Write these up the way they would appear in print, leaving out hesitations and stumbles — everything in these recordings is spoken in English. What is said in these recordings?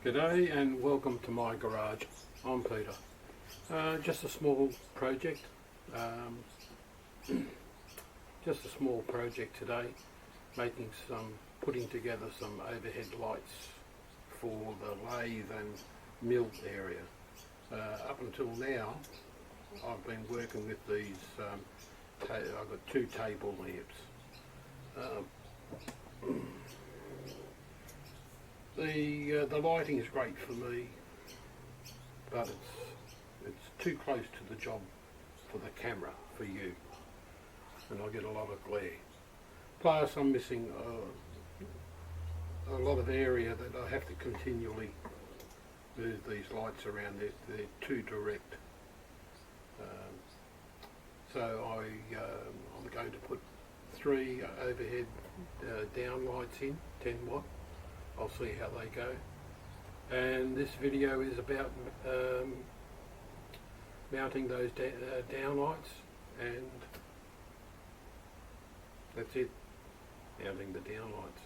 G'day and welcome to my garage. I'm Peter. Just a small project. Just a small project today, putting together some overhead lights for the lathe and mill area. Up until now, I've been working with these. I've got two table lamps. The lighting is great for me, but it's too close to the job for the camera for you, and I get a lot of glare. Plus, I'm missing a lot of area that I have to continually move these lights around. They're too direct. So I'm going to put 3 overhead downlights in, 10 watt. I'll see how they go. And this video is about mounting those downlights, and that's it, mounting the downlights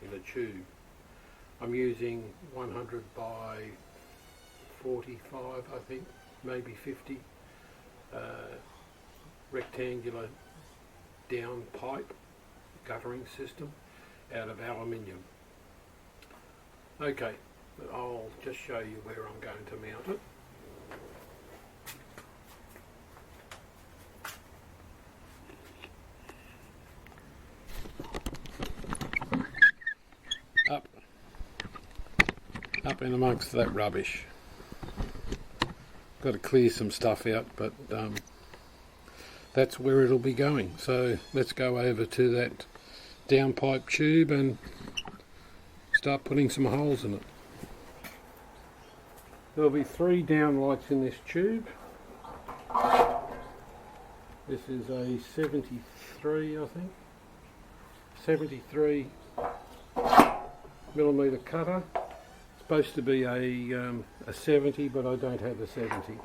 in a tube. I'm using 100 by 45, I think, maybe 50, rectangular down pipe guttering system out of aluminium. Okay, I'll just show you where I'm going to mount it. Up in amongst that rubbish. Got to clear some stuff out, but that's where it'll be going. So let's go over to that downpipe tube and start putting some holes in it. There'll be 3 downlights in this tube. This is a 73, I think. 73 millimeter cutter. It's supposed to be a 70, but I don't have a 70.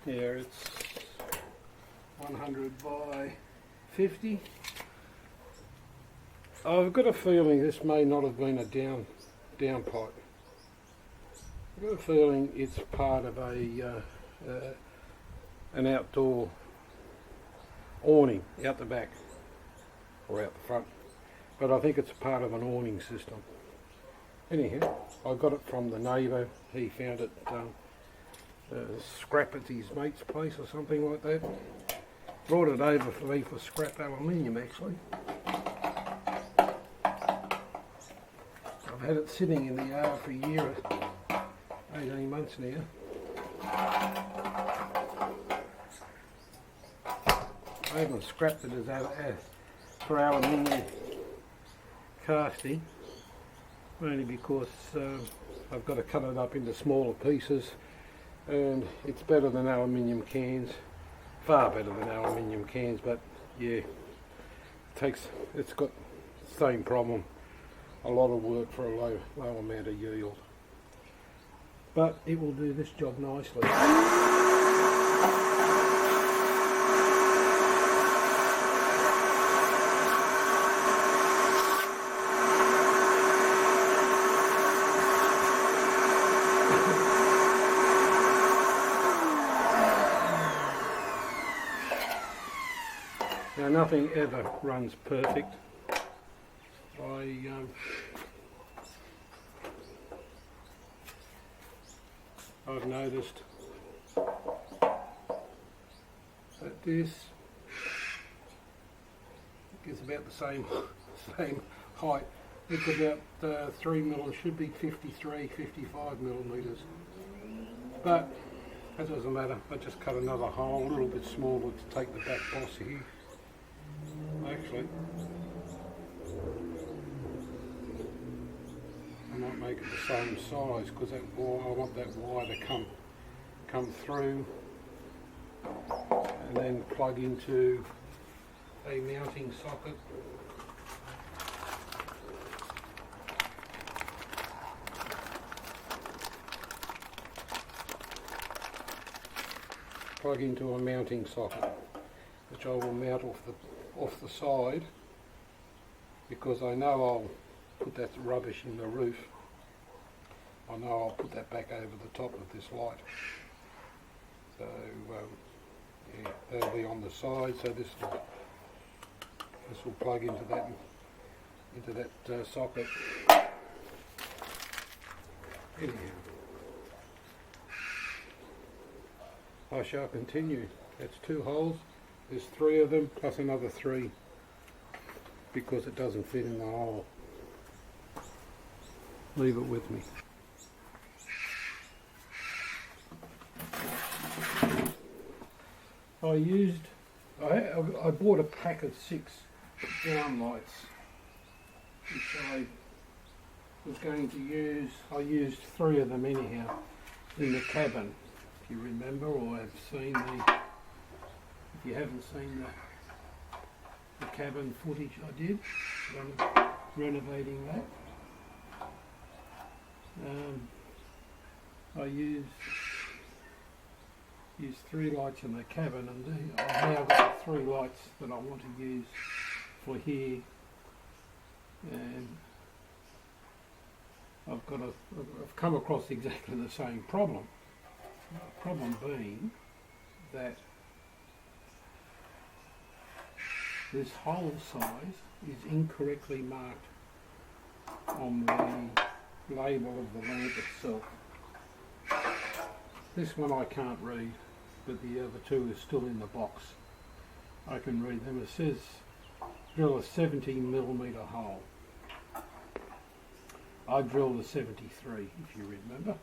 Yeah, it's 100 by 50. I've got a feeling this may not have been a down pipe. I've got a feeling it's part of an outdoor awning out the back or out the front, but I think it's part of an awning system. Anyhow, I got it from the neighbour. He found it scrap at his mate's place or something like that. Brought it over for me for scrap aluminium, actually. I've had it sitting in the yard for a year, 18 months now. I haven't scrapped it as for aluminium casting, only because I've got to cut it up into smaller pieces. And it's better than aluminium cans, far better than aluminium cans, but yeah, it's got the same problem, a lot of work for a low amount of yield, but it will do this job nicely. Now, nothing ever runs perfect. I've noticed that this is about the same height. It's about 3 mil, it should be 53, 55 millimetres. But that doesn't matter, I just cut another hole a little bit smaller to take the back boss here. Actually, I might make it the same size because I want that wire to come through and then plug into a mounting socket. Plug into a mounting socket, which I will mount off the side, because I know I'll put that rubbish in the roof. I know I'll put that back over the top of this light. So yeah, that'll be on the side. So this will plug into that socket. Anyhow, I shall continue. That's 2 holes. There's 3 of them plus another 3 because it doesn't fit in the hole. Leave it with me. I bought a pack of 6 downlights, which I was going to use. I used 3 of them anyhow in the cabin. If you remember, or have seen if you haven't seen the cabin footage I did, renovating that. I used 3 lights in the cabin, and I've now got 3 lights that I want to use for here, and I've come across exactly the same problem. The problem being that this hole size is incorrectly marked on the label of the lamp itself. This one I can't read, but the other 2 are still in the box. I can read them. It says drill a 70mm hole. I drilled a 73, if you remember.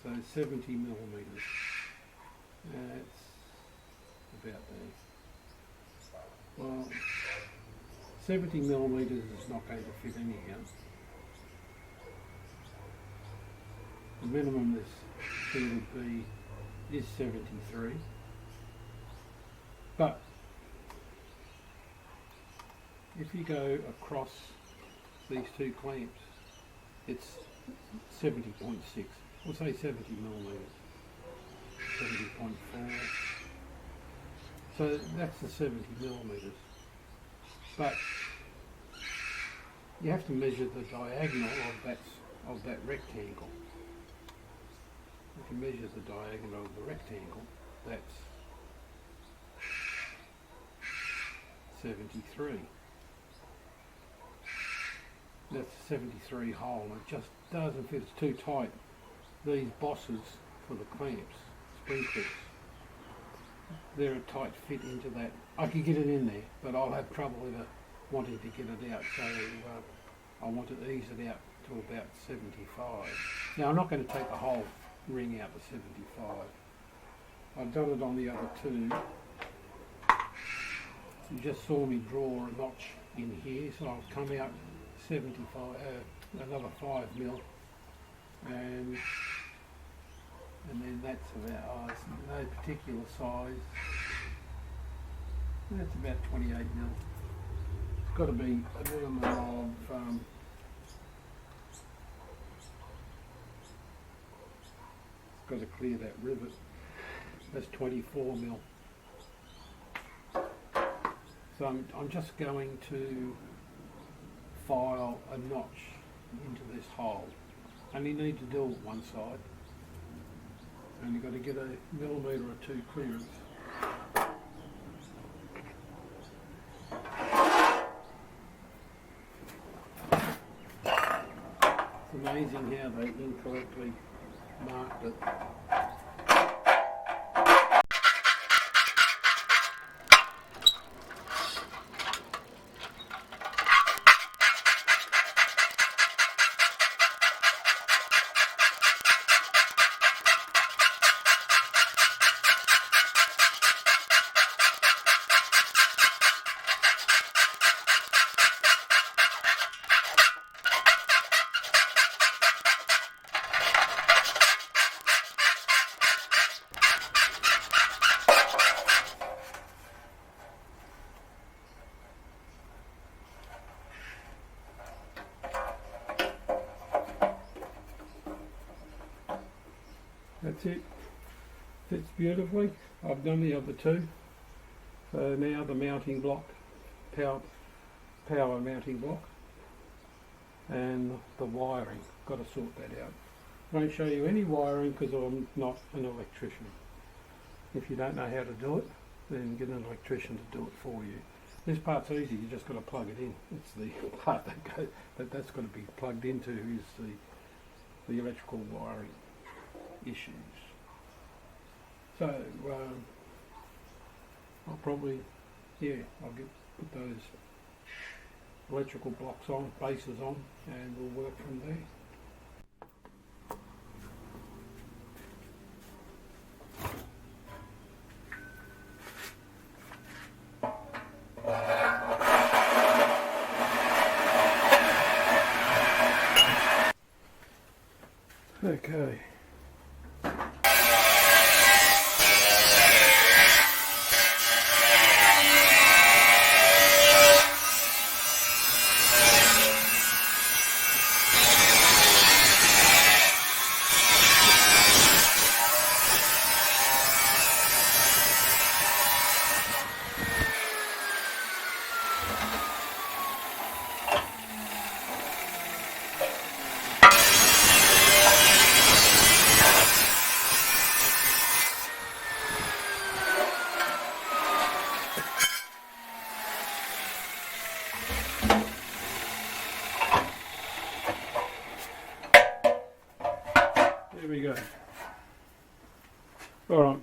So 70mm. That's about there. Well, 70mm is not going to fit anyhow. The minimum this thing would be is 73. But if you go across these 2 clamps, it's 70.6. We'll say 70mm, 70.4. So that's the 70mm. But you have to measure the diagonal of that rectangle. If you measure the diagonal of the rectangle, that's 73. That's a 73 hole, and it just doesn't fit, it's too tight. These bosses for the clamps, spring clips, they're a tight fit into that. I could get it in there, but I'll have trouble ever wanting to get it out, so I want to ease it out to about 75. Now I'm not going to take the whole ring out to 75. I've done it on the other 2. You just saw me draw a notch in here, so I've come out 75, another 5mm, and then that's about, it's no particular size, that's about 28mm. It's got to be a minimum of got to clear that rivet. That's 24mm. So I'm just going to file a notch into this hole. Only need to do one side. Only got to get a 1 or 2 clearance. It's amazing how they incorrectly marked it. That's it. Fits beautifully. I've done the other two. So now the mounting block, power mounting block, and the wiring. Got to sort that out. I won't show you any wiring because I'm not an electrician. If you don't know how to do it, then get an electrician to do it for you. This part's easy. You just got to plug it in. It's the part that's got to be plugged into is the electrical wiring issues. So I'll probably, I'll put those electrical blocks on, bases on, and we'll work from there. Okay. There we go. Alright.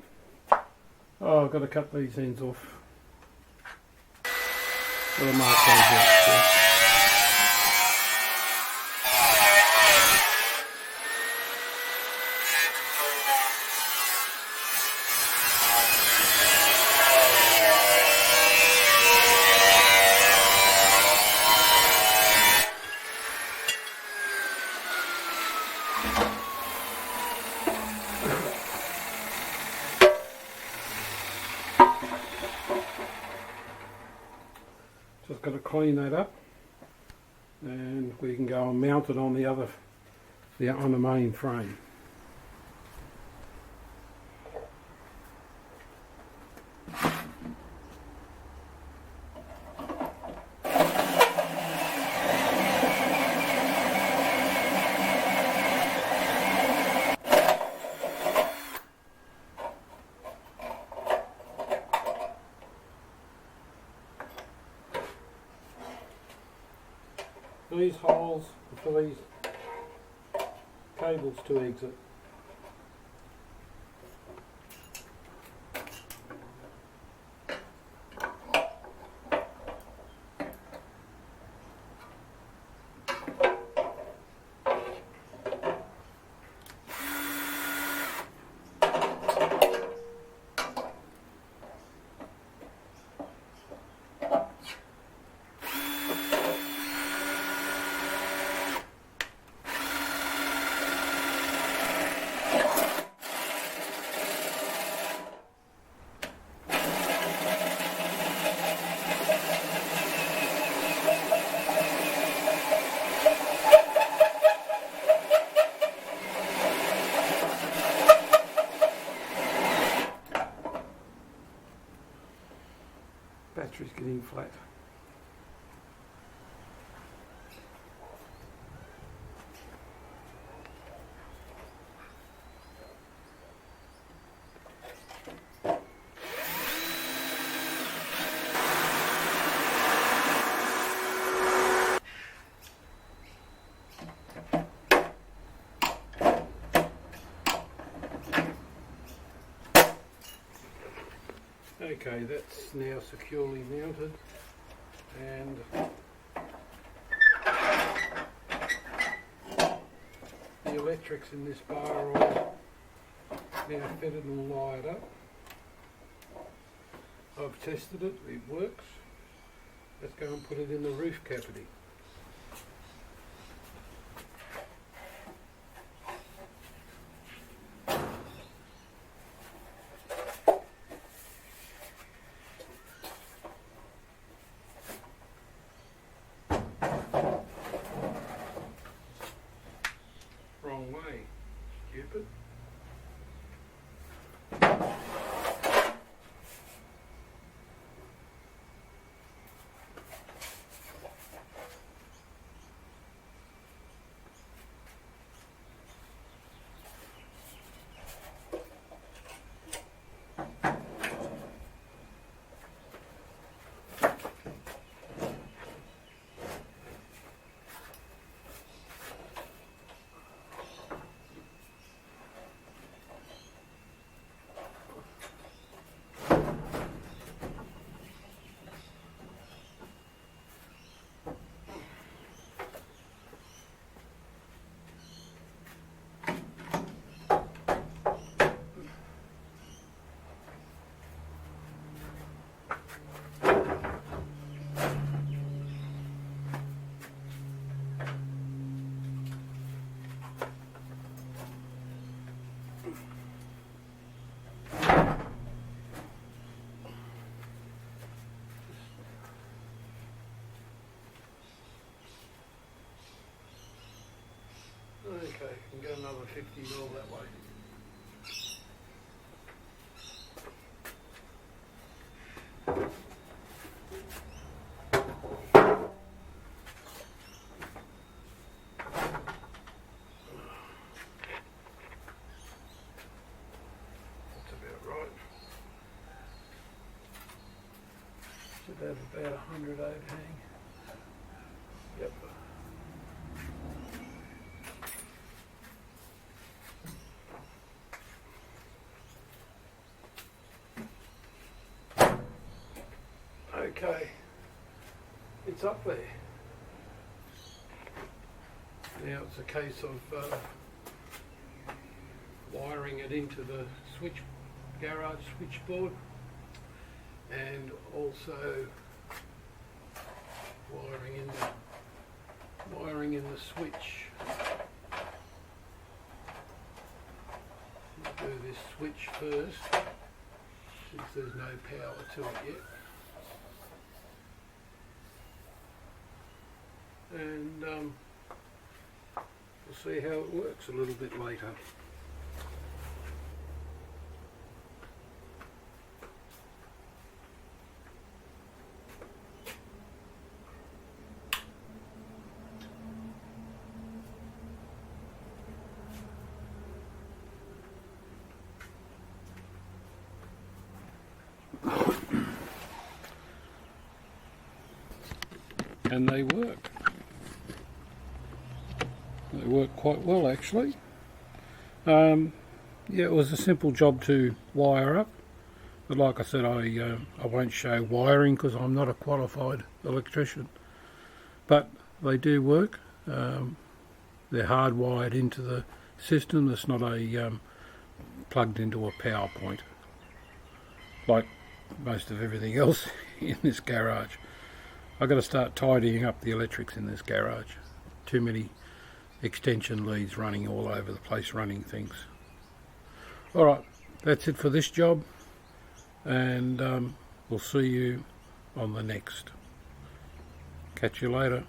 Oh, I've got to cut these ends off. Got to mark those out. Yeah. Just got to clean that up, and we can go and mount it on on the main frame. These holes are for these cables to exit. Battery's getting flat. Okay, that's now securely mounted, and the electrics in this bar are all now fitted and wired up. I've tested it, it works. Let's go and put it in the roof cavity. Wrong way, stupid. Okay, can go another 50 mil that way. That's about right. Should have about 100 overhang. Yep. Okay, it's up there. Now it's a case of wiring it into the garage switchboard, and also wiring in the switch. We'll do this switch first, since there's no power to it yet. And we'll see how it works a little bit later. And they work. They work quite well, actually. Yeah, it was a simple job to wire up, but like I said, I won't show wiring because I'm not a qualified electrician. But they do work. They're hardwired into the system. It's not a plugged into a power point like most of everything else in this garage. I've got to start tidying up the electrics in this garage. Too many extension leads running all over the place, running things. Alright, that's it for this job, and we'll see you on the next. Catch you later.